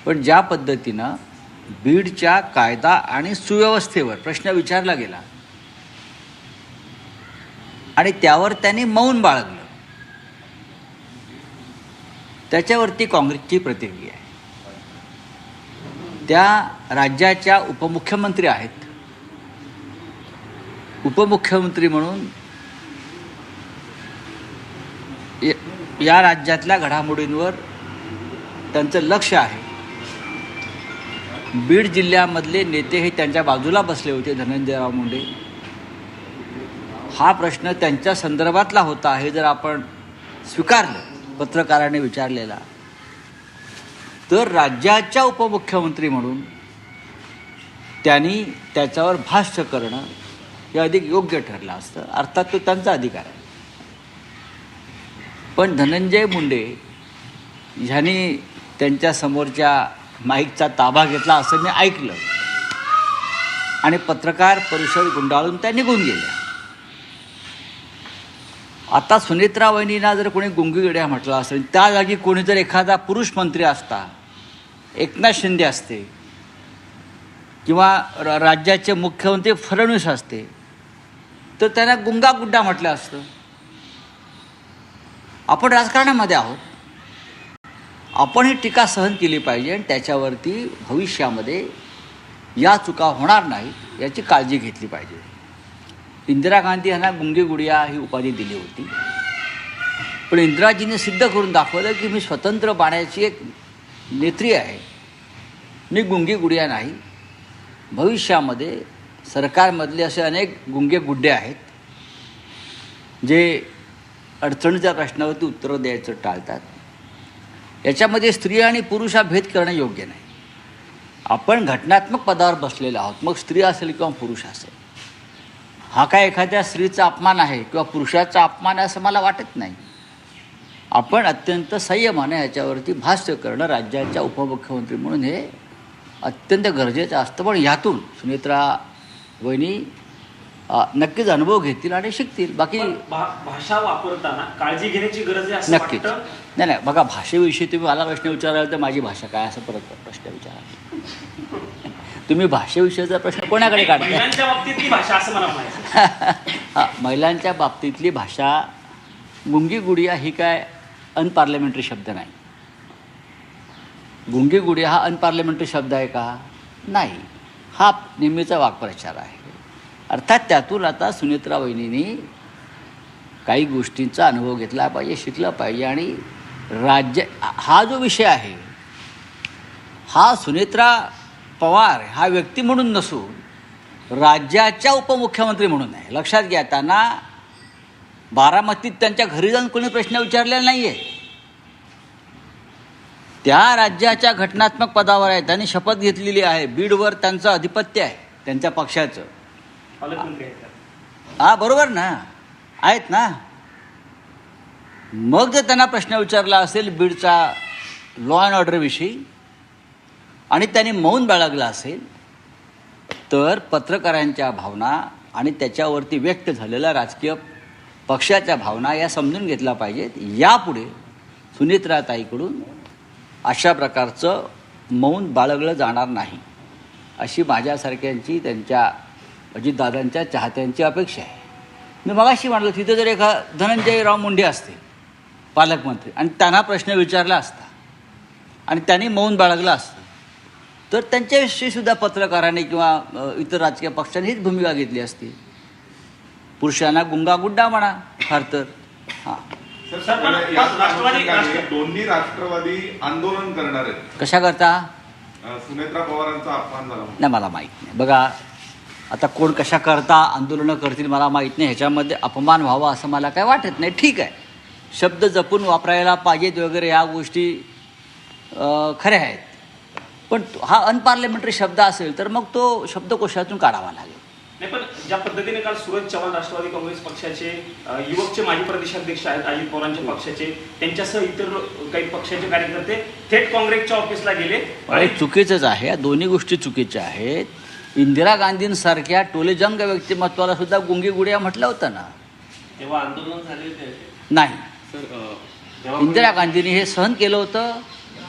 पण ज्या पद्धतीनं बीडच्या कायदा आणि सुव्यवस्थेवर प्रश्न विचारला गेला आणि त्यावर त्यांनी मौन बाळगलं, त्याच्यावरती काँग्रेसची प्रतिक्रिया आहे. त्या राज्याच्या उपमुख्यमंत्री आहेत. उपमुख्यमंत्री म्हणून या राज्यातल्या घडामोडींवर त्यांचं लक्ष आहे. बीड जिल्ह्यामधले नेते हे त्यांच्या बाजूला बसले होते. धनंजयराव मुंडे, हा प्रश्न त्यांच्या संदर्भातला होता हे जर आपण स्वीकारलं पत्रकाराने विचारलेला, तर राज्याच्या उपमुख्यमंत्री म्हणून त्यांनी त्याच्यावर भाष्य करणं हे अधिक योग्य ठरलं असतं. अर्थात तो त्यांचा अधिकार आहे. पण धनंजय मुंडे ह्यांनी त्यांच्या समोरच्या माईकचा ताबा घेतला असं मी ऐकलं आणि पत्रकार परिषद गुंडाळून त्या निघून गेल्या. आता सुनेत्रा वहिनींना जर कोणी गुंगीगड्या म्हटलं असेल, त्या जागी कोणी जर एखादा पुरुष मंत्री असता, एकनाथ शिंदे असते किंवा राज्याचे मुख्यमंत्री फडणवीस असते, तर त्यांना गुंगागुड्डा म्हटलं असतं. आपण राजकारणामध्ये आहोत, आपण ही टीका सहन केली पाहिजे आणि त्याच्यावरती भविष्यामध्ये या चुका होणार नाही याची काळजी घेतली पाहिजे. इंदिरा गांधी यांना गुंगी गुडिया ही उपाधी दिली होती, पण इंदिराजींनी सिद्ध करून दाखवलं की मी स्वतंत्र पाण्याची एक नेत्री आहे, मी गुंगी गुडिया नाही. भविष्यामध्ये सरकारमधले असे अनेक गुंगे गुड्डे आहेत जे अडचणीच्या प्रश्नावरती उत्तरं द्यायचं टाळतात. याच्यामध्ये स्त्री आणि पुरुष हा भेद करणं योग्य नाही. आपण घटनात्मक पदावर बसलेलो आहोत, मग स्त्री असेल किंवा पुरुष असेल. हा काय एखाद्या स्त्रीचा अपमान आहे किंवा पुरुषाचा अपमान आहे असं मला वाटत नाही. आपण अत्यंत संयमाने ह्याच्यावरती भाष्य करणं राज्याच्या उपमुख्यमंत्री म्हणून हे अत्यंत गरजेचं असतं. पण ह्यातून सुनेत्रा वहिनी नक्कीच अनुभव घेतील आणि शिकतील. बाकी भाषा वापरताना काळजी घेण्याची गरज आहे असं नक्कीच. नाही, बघा, भाषेविषयी तुम्ही मला प्रश्न विचाराल तर माझी भाषा काय असं परत प्रश्न विचारा. तुम्ही भाषेविषयीचा प्रश्न कोणाकडे काढता? महिलांच्या बाबतीतली भाषा असं मला म्हणायचं. हां, महिलांच्या बाबतीतली भाषा, गुंगी गुडिया ही काय अनपार्लमेंटरी शब्द नाही. गुंगी गुडिया हा अनपार्लमेंटरी शब्द आहे का? नाही. हा नेहमीचा वाक्प्रचार आहे. अर्थात त्यातून आता सुनेत्रा वहिनींनी काही गोष्टींचा अनुभव घेतला पाहिजे, शिकला पाहिजे. आणि हा जो विषय आहे हा सुनेत्रा पवार हा व्यक्ती म्हणून नसून राज्याच्या उपमुख्यमंत्री म्हणून आहे. लक्षात घ्या, त्यांना बारामतीत त्यांच्या घरी जाऊन कोणी प्रश्न विचारलेला नाही आहे. त्या राज्याच्या घटनात्मक पदावर आहे, त्यांनी शपथ घेतलेली आहे. बीडवर त्यांचं अधिपत्य आहे, त्यांच्या पक्षाचं. हा, बरोबर ना, आहेत ना. मग जर त्यांना प्रश्न विचारला असेल बीडचा लॉ अँड ऑर्डरविषयी आणि त्यांनी मौन बाळगला असेल, तर पत्रकारांच्या भावना आणि त्याच्यावरती व्यक्त झालेल्या राजकीय पक्षाच्या भावना या समजून घेतल्या पाहिजेत. यापुढे सुनेत्राताईकडून अशा प्रकारचं मौन बाळगलं जाणार नाही अशी माझ्यासारख्यांची, त्यांच्या अजितदादांच्या चाहत्यांची अपेक्षा आहे. मी मगाशी म्हटलं, तिथे जर धनंजयराव मुंडे असते पालकमंत्री आणि त्यांना प्रश्न विचारला असता आणि त्यांनी मौन बाळगलं असतं, तर त्यांच्याविषयी सुद्धा पत्रकारांनी किंवा इतर राजकीय पक्षांनी हीच भूमिका घेतली असती. पुरुषांना गुंगागुड्डा म्हणा फार तर. हां, दोन्ही राष्ट्रवादी आंदोलन करणार आहेत. कशा करता? सुनेत्रा पवारांचा अपमान झाला नाही, मला माहीत नाही. बघा, आता कोण कशा करता आंदोलनं करतील मला माहीत नाही. ह्याच्यामध्ये अपमान व्हावा असं मला काय वाटत नाही. ठीक आहे, शब्द जपून वापरायला पाहिजेत वगैरे, ह्या गोष्टी खऱ्या आहेत. पण हा अनपार्लमेंटरी शब्द असेल तर मग तो शब्दकोशातून काढावा लागेल. नाही, पण ज्या पद्धतीने काल सूरज चव्हाण राष्ट्रवादी काँग्रेस पक्षाचे युवकचे माजी प्रदेशाध्यक्ष आहेत अजित पवारांच्या पक्षाचे, त्यांच्यासह इतर काही पक्षाचे कार्यकर्ते थेट काँग्रेसच्या ऑफिसला गेले. चुकीचंच आहे, दोन्ही गोष्टी चुकीच्या आहेत. इंदिरा गांधींसारख्या टोलेजंग व्यक्तिमत्वाला सुद्धा गुंगी गुडिया म्हटलं होतं ना. तेव्हा आंदोलन झाले नाही, इंदिरा गांधींनी हे सहन केलं होतं.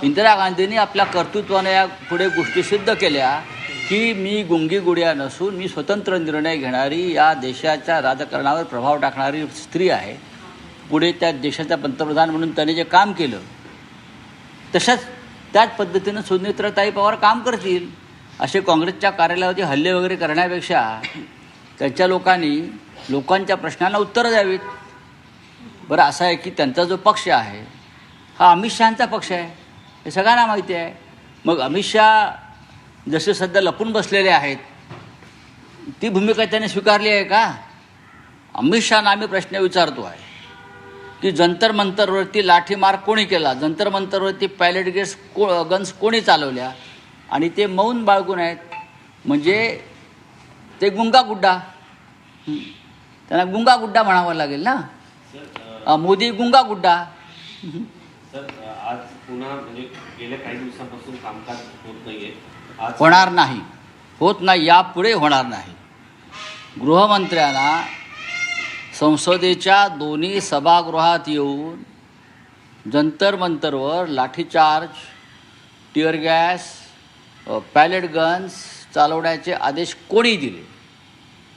इंदिरा गांधींनी आपल्या कर्तृत्वाने या पुढे गोष्टी सिद्ध केल्या की मी गुंगी गुडिया नसून मी स्वतंत्र निर्णय घेणारी, या देशाच्या राजकारणावर प्रभाव टाकणारी स्त्री आहे. पुढे त्या देशाचा पंतप्रधान म्हणून त्याने जे काम केलं तशाच त्याच पद्धतीनं सुनेत्राताई पवार काम करतील. असे काँग्रेसच्या कार्यालयावरती हल्ले वगैरे करण्यापेक्षा त्यांच्या लोकांनी लोकांच्या प्रश्नांना उत्तरं द्यावीत. बरं, असं आहे की त्यांचा जो पक्ष आहे हा अमित शहांचा पक्ष आहे, हे सगळ्यांना माहिती आहे. मग अमित शहा जसे सध्या लपून बसलेले आहेत ती भूमिका त्याने स्वीकारली आहे का? अमित शहांना आम्ही प्रश्न विचारतो आहे की जंतर मंतरवरती लाठीमार कोणी केला, जंतर मंतरवरती पॅलेट गन्स कोणी चालवल्या, आणि ते मौन बाळगून आहेत. म्हणजे ते गुंगागुड्डा, त्यांना गुंगागुड्डा म्हणावं लागेल ना. मोदी गुंगागुड्डा. सर, आज पुन्हा म्हणजे गेल्या काही दिवसांपासून कामकाज होत नाहीये. आज होणार नाही, होत नाही, यापुढे होणार नाही. गृहमंत्र्यांना संसदेच्या दोन्ही सभागृहात येऊन जंतर मंतरवर lathi charge, tear gas, pellet guns चालवण्याचे आदेश कोणी दिले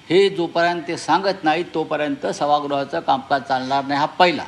हे जोपर्यंत ते सांगत नाही तोपर्यंत सभागृहाचं कामकाज चालणार नाही. हा पहिला.